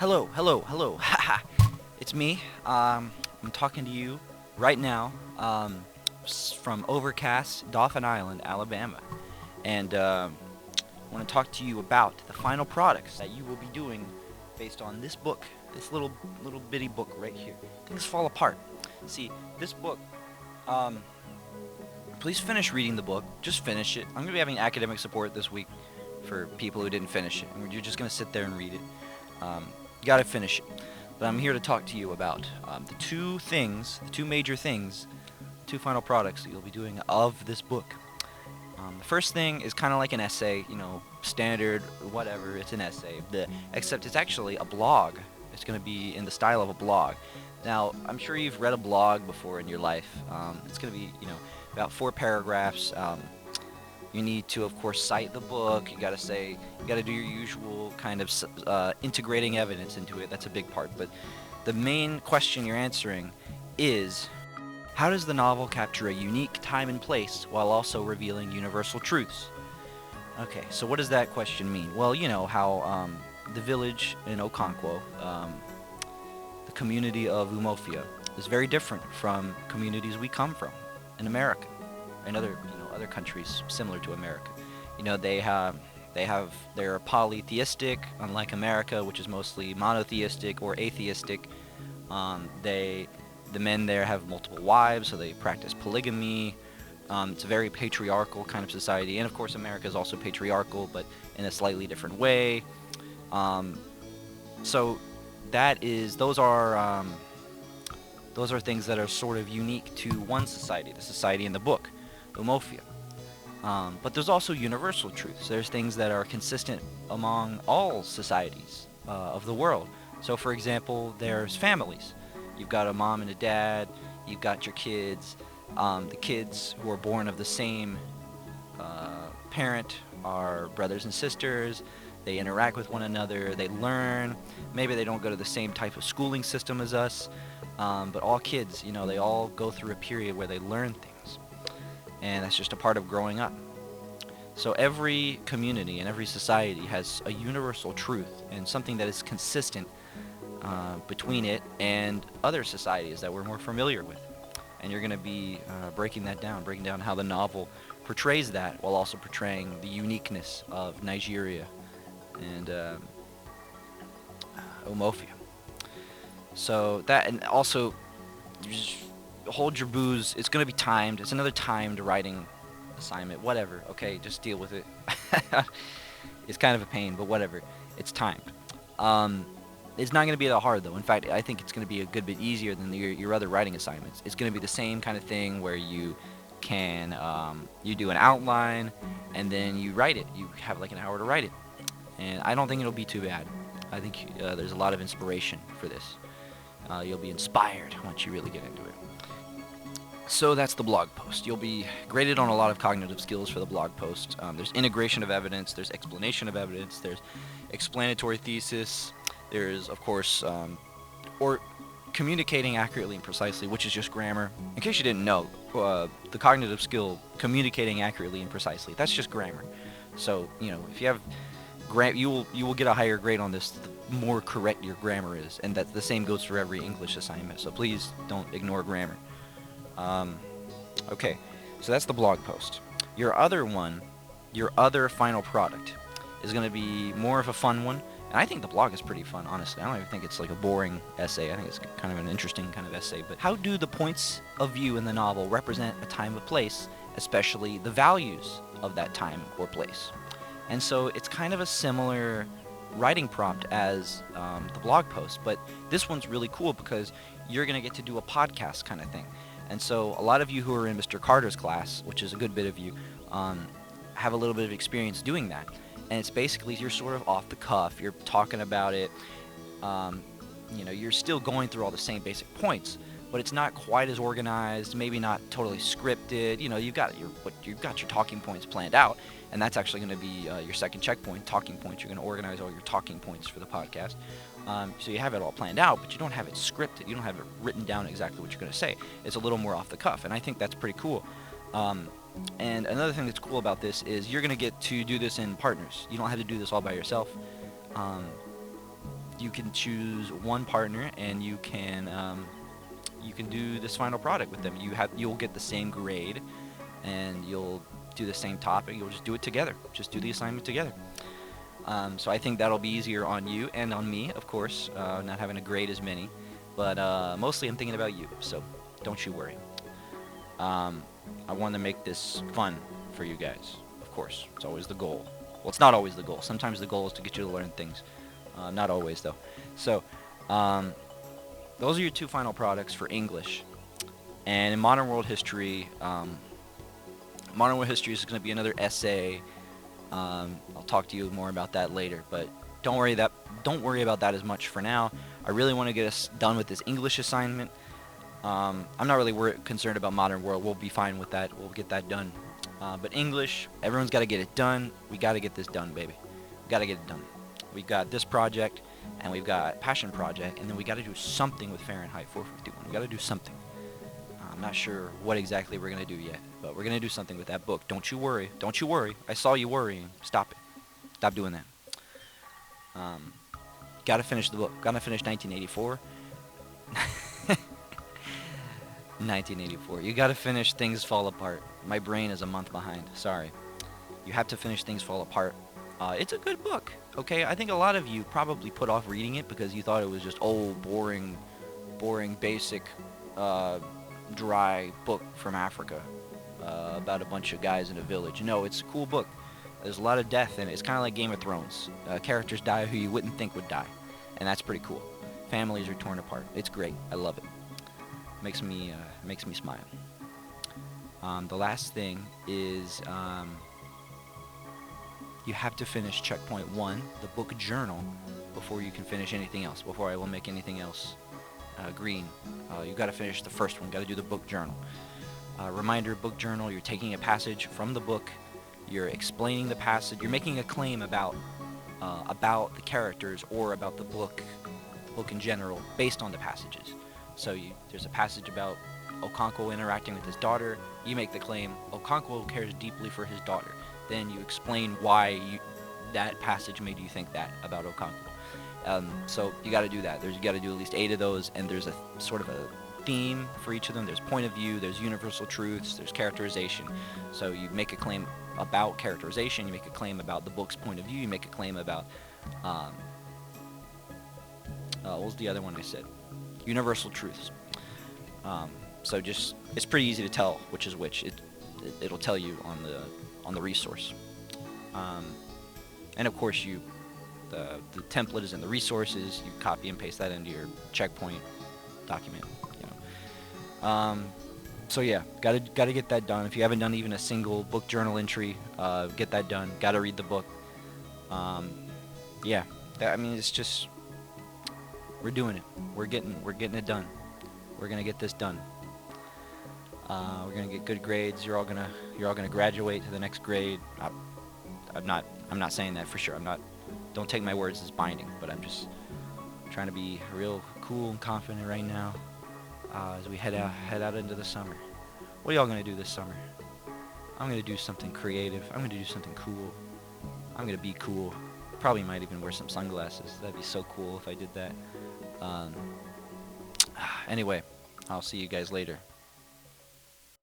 Hello. Haha. It's me. I'm talking to you right now from Overcast, Dauphin Island, Alabama. And I want to talk to you about the final products that you will be doing based on this book, this little bitty book right here. Things fall apart. See, this book, um, please finish reading the book. Just finish it. I'm going to be having academic support this week for people who didn't finish it. And you're just going to sit there and read it. You got to finish it. But I'm here to talk to you about the two major things, two final products that you'll be doing of this book. The first thing is kind of like an essay, standard, whatever, it's an essay. Except it's actually a blog. It's going to be in the style of a blog. Now, I'm sure you've read a blog before in your life. It's going to be, about 4 paragraphs. You need to, of course, cite the book. You got to do your usual kind of integrating evidence into it. That's a big part. But the main question you're answering is, how does the novel capture a unique time and place while also revealing universal truths? Okay, so what does that question mean? Well, you know how the village in Okonkwo, the community of Umofia, is very different from communities we come from in America and other countries similar to America. They're polytheistic, unlike America, which is mostly monotheistic or atheistic. The men there have multiple wives, so they practice polygamy. It's a very patriarchal kind of society, and of course America is also patriarchal, but in a slightly different way. So those are things that are sort of unique to one society, the society in the book, Umofia. But there's also universal truths. There's things that are consistent among all societies of the world. So, for example, there's families. You've got a mom and a dad. You've got your kids. The kids who are born of the same parent are brothers and sisters. They interact with one another. They learn. Maybe they don't go to the same type of schooling system as us. But all kids, they all go through a period where they learn things. And that's just a part of growing up. So every community and every society has a universal truth and something that is consistent between it and other societies that we're more familiar with. And you're going to be breaking down how the novel portrays that while also portraying the uniqueness of Nigeria and Umofia. So that, and also, you just hold your booze. It's going to be timed. It's another timed writing assignment. Whatever. Okay, just deal with it. It's kind of a pain, but whatever. It's timed. It's not going to be that hard, though. In fact, I think it's going to be a good bit easier than your other writing assignments. It's going to be the same kind of thing where you can you do an outline and then you write it. You have like an hour to write it, and I don't think it'll be too bad. I think there's a lot of inspiration for this. You'll be inspired once you really get into it. So that's the blog post. You'll be graded on a lot of cognitive skills for the blog post. There's integration of evidence, there's explanation of evidence, there's explanatory thesis, there's, of course, or communicating accurately and precisely, which is just grammar. In case you didn't know, the cognitive skill, communicating accurately and precisely, that's just grammar. So, if you have you will get a higher grade on this the more correct your grammar is, and that the same goes for every English assignment. So please don't ignore grammar. Okay, so that's the blog post. Your other final product is going to be more of a fun one, and I think the blog is pretty fun, honestly. I don't even think it's like a boring essay. I think it's kind of an interesting kind of essay. But how do the points of view in the novel represent a time or place, especially the values of that time or place? And so it's kind of a similar writing prompt as the blog post, but this one's really cool because you're going to get to do a podcast kind of thing. And so a lot of you who are in Mr. Carter's class, which is a good bit of you, have a little bit of experience doing that. And it's basically you're sort of off the cuff. You're talking about it. You're still going through all the same basic points, but it's not quite as organized, maybe not totally scripted. You've got your talking points planned out. And that's actually going to be your second checkpoint, talking points. You're going to organize all your talking points for the podcast. So you have it all planned out, but you don't have it scripted. You don't have it written down exactly what you're going to say. It's a little more off the cuff, and I think that's pretty cool. And another thing that's cool about this is you're going to get to do this in partners. You don't have to do this all by yourself. you can choose one partner, and you can do this final product with them. You'll get the same grade, and you'll do the same topic. You'll just do it together. Just do the assignment together. So I think that'll be easier on you and on me, of course, not having to grade as many. But mostly I'm thinking about you, so don't you worry. I want to make this fun for you guys, of course. It's always the goal. Well, it's not always the goal. Sometimes the goal is to get you to learn things. Not always, though. So, those are your two final products for English. And in Modern World History, is going to be another essay. I'll talk to you more about that later, but don't worry about that as much for now. I really want to get us done with this English assignment. I'm not really concerned about Modern World. We'll be fine with that. We'll get that done. But English, everyone's got to get it done. We got to get this done, baby. We got to get it done. We've got this project, and we've got Passion Project, and then we got to do something with Fahrenheit 451. We got to do something. I'm not sure what exactly we're going to do yet, but we're going to do something with that book. Don't you worry. Don't you worry. I saw you worrying. Stop it. Stop doing that. Got to finish the book. Got to finish 1984. 1984. You got to finish Things Fall Apart. My brain is a month behind. Sorry. You have to finish Things Fall Apart. It's a good book. Okay, I think a lot of you probably put off reading it because you thought it was just old, boring, basic, dry book from Africa about a bunch of guys in a village. No, it's a cool book. There's a lot of death in it. It's kind of like Game of Thrones. Characters die who you wouldn't think would die, and that's pretty cool. Families are torn apart. It's great. I love it. Makes me smile. The last thing is you have to finish checkpoint 1, the book journal, before you can finish anything else. Before I will make anything else green, you got to finish the first one. Got to do the book journal. Reminder: book journal. You're taking a passage from the book. You're explaining the passage. You're making a claim about the characters or about the book in general, based on the passages. So there's a passage about Okonkwo interacting with his daughter. You make the claim, Okonkwo cares deeply for his daughter. Then you explain why that passage made you think that about Okonkwo. So you got to do that. You got to do at least 8 of those, and there's a sort of a theme for each of them. There's point of view, there's universal truths, there's characterization. So you make a claim about characterization, you make a claim about the book's point of view, you make a claim about, what was the other one I said? Universal truths. So it's pretty easy to tell which is which. It'll tell you on the resource. And of course the template is in the resources. You copy and paste that into your checkpoint document. So yeah, gotta get that done. If you haven't done even a single book journal entry, get that done. Gotta read the book. Yeah, it's just we're doing it. We're getting it done. We're gonna get this done. We're gonna get good grades. You're all gonna graduate to the next grade. I'm not saying that for sure. Don't take my words as binding, but I'm just trying to be real cool and confident right now as we head out into the summer. What are y'all gonna do this summer? I'm gonna do something creative. I'm gonna do something cool. I'm gonna be cool. Probably might even wear some sunglasses. That'd be so cool if I did that. Anyway, I'll see you guys later.